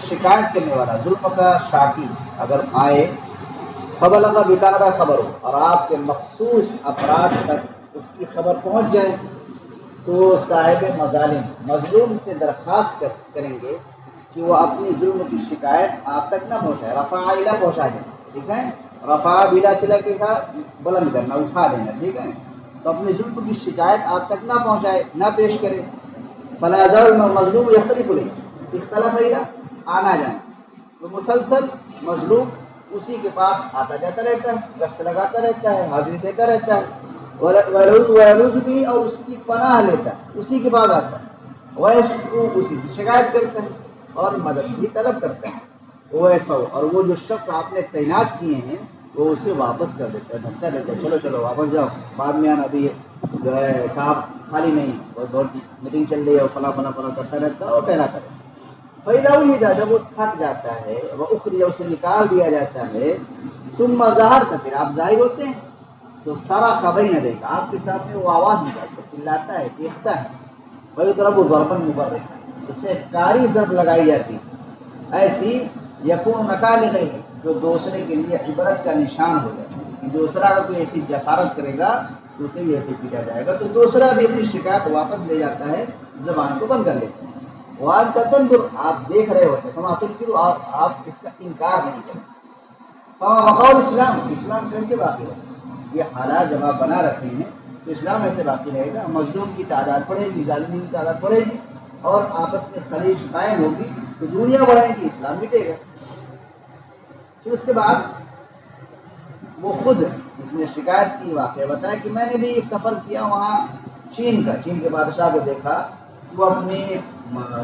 شکایت کرنے والا ظلم کا شاکی اگر آئے فبلغ بطانہ خبر ہو اور آپ کے مخصوص افراد تک اس کی خبر پہنچ جائے تو صاحب مظالم مظلوم سے درخواست کریں گے کہ وہ اپنی ظلم کی شکایت آپ تک نہ پہنچائے، رفع الا پہنچا دیں، ٹھیک ہے، رفع بلا صلہ کے ساتھ بلند کرنا، اٹھا دینا، ٹھیک ہے، تو اپنی ظلم کی شکایت آپ تک نہ پہنچائے، نہ پیش کرے۔ فلا يزال مظلوم يختلف الیہ، اختلاف الیہ آنا جانا، تو مسلسل مظلوم اسی کے پاس آتا جاتا رہتا ہے، گشت لگاتا رہتا ہے، حاضری دیتا رہتا ہے، وَيَلُوذُ بِهِ اور اس کی پناہ لیتا ہے، اسی کے بعد آتا ہے، وَيَشْكُو اسی سے شکایت کرتا ہے اور مدد بھی طلب کرتا ہے، وَيَدْفَعُ اور وہ جو شخص آپ نے تعینات کیے ہیں وہ اسے واپس کر دیتا ہے، دھکا دیتا ہے، چلو چلو واپس جاؤ، بعد میں آنا، ابھی جو ہے صاحب خالی نہیں، بہت میٹنگ چل رہی ہے اور فلاں فلاں فلاں کرتا رہتا ہے اور ٹہلاتا رہتا ہے۔ فَإِذَا وُلِدَ جب وہ تھک جاتا ہے، وَأُخْرِجَ اسے نکال دیا جاتا ہے، ثُمَّ ظَهَرْتَ پھر آپ ظاہر ہوتے ہیں، تو صَرَخَ بَيْنَ يَدَيْكَ آپ کے سامنے وہ آواز نکالتا ہے، چلاتا ہے، چیختا ہے، وَيُضْرَبُ ضَرْبًا مُبَرِّحًا اسے کاری ضرب لگائی جاتی ایسی یکون نکال گئی جو دوسرے کے لیے عبرت کا نشان ہو جائے کہ دوسرا اگر کوئی ایسی جسارت کرے گا تو اسے بھی ایسے پیٹا جائے گا، تو دوسرا بھی اپنی شکایت واپس لے جاتا ہے، زبان کو بند کر لیتا ہے۔ وَأَنْتَ تَنْظُرُ آپ دیکھ رہے ہوتے، فَمَا تُنْكِرُ اور آپ اس کا انکار نہیں کرتے۔ فَمَا بَقَاءُ الْإِسْلَامِ اسلام کیسے باقی رہے؟ یہ حالات جب آپ بنا رکھے ہیں تو اسلام ایسے باقی رہے گا، مظلوم کی تعداد بڑھے گی، ظالمین کی تعداد بڑھے گی اور آپس میں خلیج قائم ہوگی تو دنیا بڑھے گی، اسلام مٹے گا۔ پھر اس کے بعد وہ خود اس نے شکایت کی، واقعہ بتایا کہ میں نے بھی ایک سفر کیا وہاں چین کے بادشاہ کو دیکھا، وہ اپنے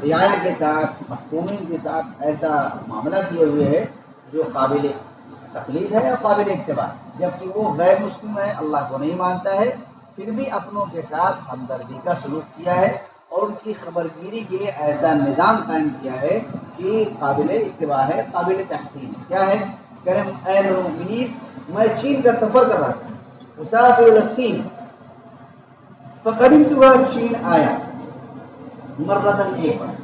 رعایا کے ساتھ، محکومین کے ساتھ ایسا معاملہ کیے ہوئے ہے جو قابل تقلید ہے اور قابل اتباع، جبکہ وہ غیر مسلم ہے، اللہ کو نہیں مانتا ہے، پھر بھی اپنوں کے ساتھ ہمدردی کا سلوک کیا ہے اور ان کی خبرگیری کے لیے ایسا نظام قائم کیا ہے کہ قابل اتباع ہے، قابل تحسین ہے۔ کیا ہے؟ کہہ رہے ہیں اے المؤمنین میں چین کا سفر کر رہا تھا، مسافر الی الصین فقدمت چین آیا مرتن ایک بار،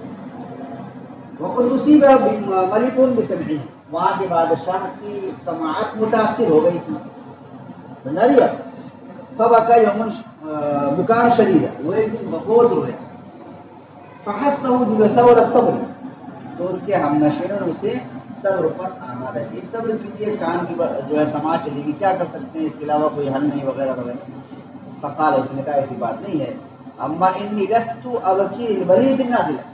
وقد اصیب ملک بسمعہ وہاں کے بادشاہ کی سماعت متاثر ہو گئی تھی، سمجھا لیا، فبکا یومن بکان شدید وہ ایک دن بہت رویا، فحثہ بصبر الصبر تو اس کے ہم نشینوں نے اسے صبر پر آمادہ کی، صبر کیجیے، کام کی جو ہے سماعت چلے گی، کیا کر سکتے ہیں، اس کے علاوہ کوئی حل نہیں وغیرہ وغیرہ۔ فقال اس نے کہا ایسی بات نہیں ہے، اما انی لست ابکی البلیۃ النازلہ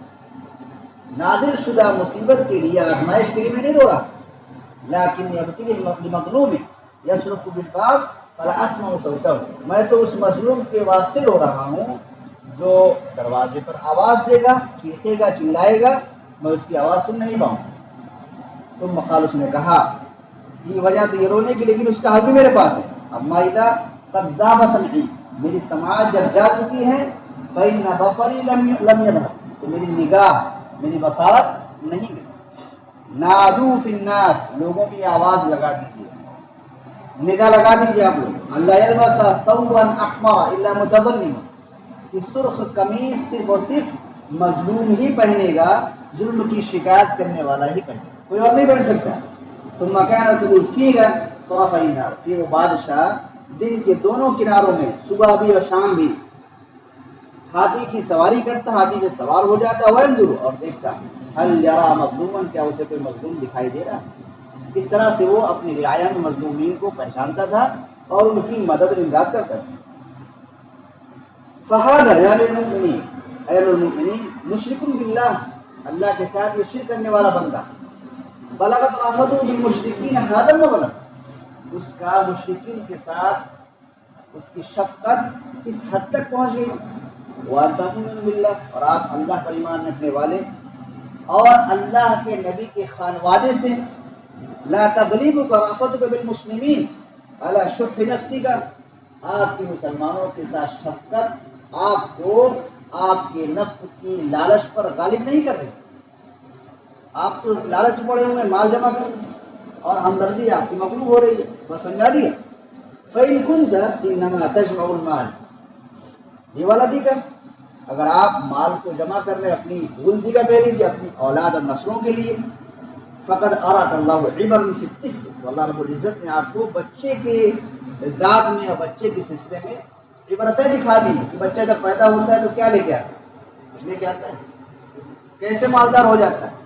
نازل شدہ مصیبت کے لیے، آزمائش کے لیے میں نہیں رو رہا، لیکن ابکی لمظلوم یصرخ بالباب فلا اسمع صوتہ میں تو اس مظلوم کے واسطے رو رہا ہوں جو دروازے پر آواز دے گا، چیخے گا، چلائے گا، میں اس کی آواز سن نہیں پاؤں۔ تم مقال اس نے کہا یہ وجہ تو یہ رونے کی، لیکن اس کا حل بھی میرے پاس ہے، اما اذا قد ذاب سمعی میری سماعت جب جا چکی ہے، فإن بصری لم یذهب تو میری نگاہ، میری بصارت نہیں گئی۔ نادوا فی الناس لوگوں کی آواز لگا دیجیے، ندا لگا دیجیے آپ لوگ، اللہ یلبس ثوبا احمر الا متظلما کہ سرخ قمیص صرف اور صرف مظلوم ہی پہنے گا، ظلم کی شکایت کرنے والا ہی پہنے گا، کوئی اور نہیں پہن سکتا۔ ثم كانت الفيل طرفي النار پھر وہ بادشاہ دن کے دونوں کناروں میں صبح بھی اور شام بھی ہاتھی کی سواری کرتا، ہاتھی پہ سوار ہو جاتا، وينظر اور دیکھتا هل يرى مظلوما کیا اسے کوئی مظلوم دکھائی دے رہا ہے۔ اس طرح سے وہ اپنی رعایا میں مظلومین کو پہچانتا تھا اور ان کی مدد امداد کرتا تھا۔ فهذا يا للمؤمنين اے المؤمنین مشرک باللہ اللہ کے ساتھ یہ شرک کرنے والا بندہ، بلغت رافته بالمشرکین هذا المبلغ اس کا مشرکین کے ساتھ اس کی شفقت اس حد تک پہنچ گئی، وَأَنْتُؤْمِنُونَ بِاللَّهِ اور آپ اللہ پر ایمان رکھنے والے اور اللہ کے نبی کے خانوادے سے، لا تغلیبک رأفتک بالمسلمین علی شح نفسک آپ کی مسلمانوں کے ساتھ شفقت آپ کو آپ کے نفس کی لالچ پر غالب نہیں کر رہی، آپ تو لالچ پڑے ہوئے مال جمع کر اور ہمدردی آپ کی مغلوب ہو رہی ہے، بس سمجھا دیا۔ فَإِن كُنْتَ إِنَّمَا تَجْمَعُ الْمَالَ بِوَلَدِكَ اگر آپ مال کو جمع کر رہے ہیں اپنی بھول دیگر کہہ لیجیے اپنی اولاد اور نسلوں کے لیے، فقط اراک اللہ عبر فی الطفل، تو اللہ رب العزت نے آپ کو بچے کے ذات میں اور بچے کے سلسلے میں عبرتیں دکھا دی کہ بچہ جب پیدا ہوتا ہے تو کیا لے کے آتا ہے، کچھ لے کے آتا ہے، کیسے مالدار ہو جاتا ہے۔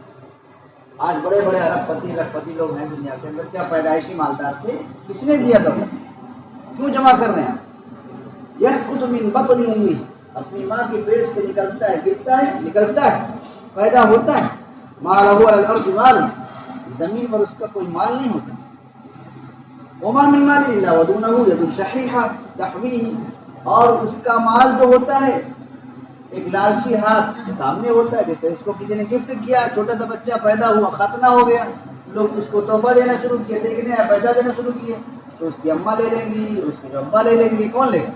آج بڑے بڑے ارب پتی لکھ پتی لوگ ہیں دنیا کے اندر، کیا پیدائشی مالدار تھے؟ کس نے دیا تھا؟ کیوں جمع کر رہے ہیں؟ یسقط من بطن امی، اپنی ماں کے پیٹ سے نکلتا ہے، گرتا ہے، نکلتا ہے، پیدا ہوتا ہے، ما لہ علی الارض مال، زمین پر اس کا کوئی مال نہیں ہوتا، وما من مال الا ودونہ ید شحیحہ تحویہ، اور اس کا مال جو ہوتا ہے ایک لالچی ہاتھ سامنے ہوتا ہے، جیسے اس کو کسی نے گفٹ کیا، چھوٹا سا بچہ پیدا ہوا، ختنہ ہو گیا، لوگ اس کو تحفہ دینا شروع کیے، دیکھنے پیسہ دینا شروع کیے، تو اس کی اماں لے لیں گی، اس کی جو ابا لے لیں گی، کون لے گا؟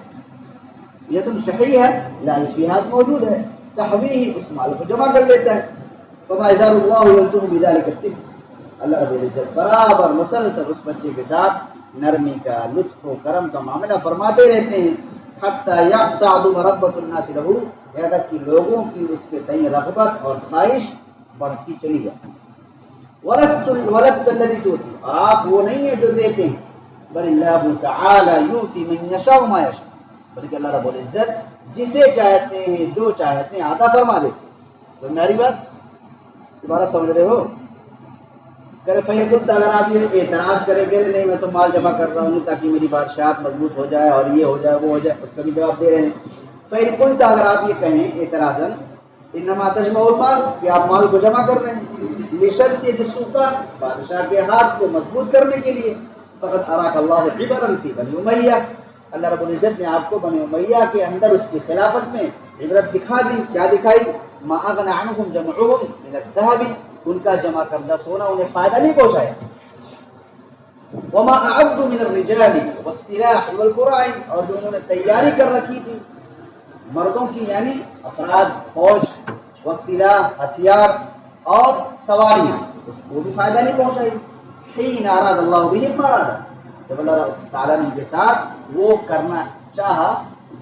یہ تم شہی ہے، لالچی ہاتھ موجود ہے، تحویہ، اس مال کو جمع کر لیتا ہے۔ فما یزال اللہ یلطف بذلک الطفل، اللہ رب العزت برابر مسلسل اس بچے کے ساتھ نرمی کا، لطف و کرم کا معاملہ فرماتے رہتے ہیں، حتی یعتعد مربت الناس لہ، یہاں تک کہ لوگوں کی اس کے تئیں رغبت اور خواہش بڑھتی چلی جاتی۔ ولست الذی تؤتی، اور آپ وہ نہیں ہیں جو دیتے ہیں، بل اللہ تعالی یؤتی من یشاء ما یشاء، بلکہ اللہ رب العزت جسے چاہتے ہیں جو چاہتے ہیں عطا فرما دیتے ہیں۔ تو میری بات دوبارہ سمجھ رہے ہو؟ کہ فین کنت، اگر آپ یہ اعتراض کریں گے نہیں میں تو مال جمع کر رہا ہوں تاکہ میری بادشاہت مضبوط ہو جائے اور یہ ہو جائے وہ ہو جائے، اس کا بھی جواب دے رہے ہیں۔ فین کنت، اگر آپ یہ کہیں اعتراضاً انما تجمع المال، کہ آپ مال کو جمع کر رہے ہیں، لشد السلطان، بادشاہ کے ہاتھ کو مضبوط کرنے کے لیے، فقط اراک اللہ عبرا فی بنی امیہ، اللہ رب العزت نے آپ کو بنی امیہ کے اندر اس کی خلافت میں عبرت دکھا دی۔ کیا دکھائی؟ ما اغنى عنهم جمعهم من الذهب، ان کا جمع کردہ سونا انہیں فائدہ نہیں پہنچایا، وما اعدوا من الرجال والسلاح والقرع، اور جو انہوں نے تیاری کر رکھی تھی مردوں کی، یعنی افراد، فوج، والسلاح، ہتھیار، اور سواریاں، اس کو بھی فائدہ نہیں پہنچائی۔ حین اراد اللہ بہم ما اراد، جب اللہ تعالیٰ نے ان کے ساتھ وہ کرنا چاہا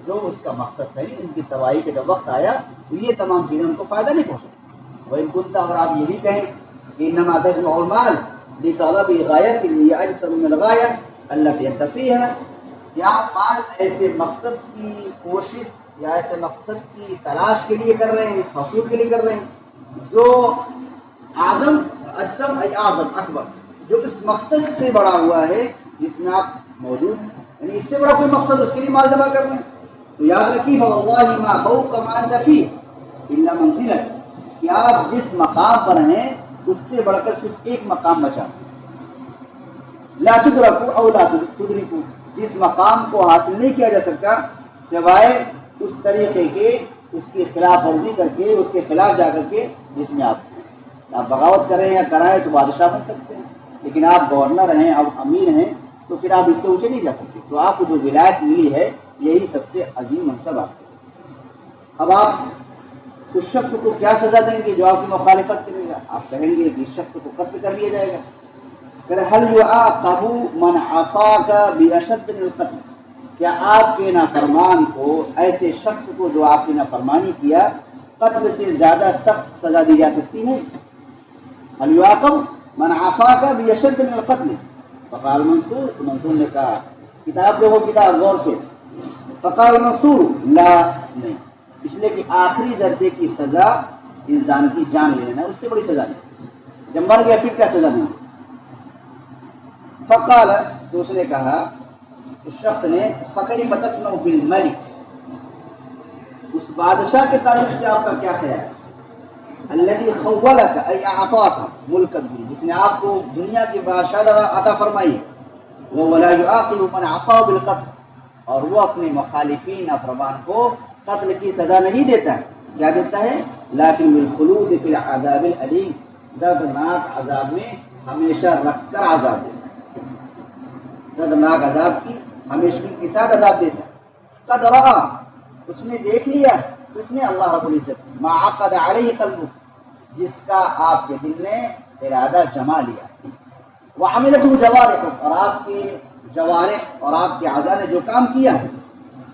جو اس کا مقصد تھا، ان کی تباہی کے جب وقت آیا تو یہ تمام چیزیں ان کو فائدہ نہیں پہنچائی۔ وَإِن كُنتَ، اور آپ یہ بھی کہیں کہ انما تجمع المال لطلب غایۃ هی اجسم من الغایۃ التي انت فیها، کہ آپ مال ایسے مقصد کی کوشش یا ایسے مقصد کی تلاش کے لیے کر رہے ہیں، حصول کے لیے کر رہے ہیں، جو اعظم، اجسم ای اعظم، اکبر، جو اس مقصد سے بڑا ہوا ہے جس میں آپ موجود ہیں، یعنی اس سے بڑا کوئی مقصد، اس کے لیے مال جمع کر رہے ہیں۔ تو یاد رکھیے فواللہ ما فوق ما انت فیہ الا منزلہ، کہ آپ جس مقام پر ہیں اس سے بڑھ کر صرف ایک مقام بچا، لا تدرکو او لا تدرکو، جس مقام کو حاصل نہیں کیا جا سکتا سوائے اس طریقے کے، اس کی خلاف ورزی کر کے، اس کے خلاف جا کر کے، جس میں آپ بغاوت کریں یا کرائیں تو بادشاہ بن سکتے ہیں، لیکن آپ گورنر ہیں، اب امیر ہیں، تو پھر آپ اس سے اونچے نہیں جا سکتے۔ تو آپ کو جو ولایت ملی ہے یہی سب سے عظیم منصب آپ کو۔ اب آپ اس شخص کو کیا سزا دیں گے جو آپ کی مخالفت کرے گا؟ آپ کہیں گے کہ اس شخص کو قتل کر لیا جائے گا۔ کہ هل يعاقب من عصاك بأشد من القتل، کیا آپ کے نافرمان کو، ایسے شخص کو جو آپ کی نافرمانی کیا، قتل سے زیادہ سخت سزا دی جا سکتی ہے؟ هل يعاقب من عصاك بأشد من القتل، فقال منصور، منصور نے کہا، کتاب لوگوں کتاب غور سے، فقال منصور لا، نہیں، اس لیے کہ آخری درجے کی سزا انسان کی جان لے لینا، اس سے بڑی سزا نہیں، جب مر گیا پھر کیا سزا دیں؟ فقال، تو اس نے کہا، اس شخص نے، فکیف تسمع بالملک، اس بادشاہ کے تعلق سے آپ کا کیا خیال ہے؟ الذی خولک ای اعطاک ملک الدنیا، جس نے آپ کو دنیا کی بادشاہت عطا فرمائی، ولا یعاقب من عصاه بالقتل، اور وہ اپنے مخالفین افرمان کو قتل کی سزا نہیں دیتا ہے، کیا دیتا ہے؟ لیکن بالخلود فی العذاب العلیم، دردناک عذاب میں ہمیشہ رکھ کر عذاب دیتا ہے، دردناک عذاب کی ہمیشگی کے ساتھ عذاب دیتا ہے۔ قد رأى، اس نے دیکھ لیا، اس نے اللہ رب العزت، ما عقد علیہ قلبہ، جس کا آپ کے دل نے ارادہ جما لیا، وعملته جوارح، اور آپ کے جوارح اور آپ کے اعضاء نے جو کام کیا ہے،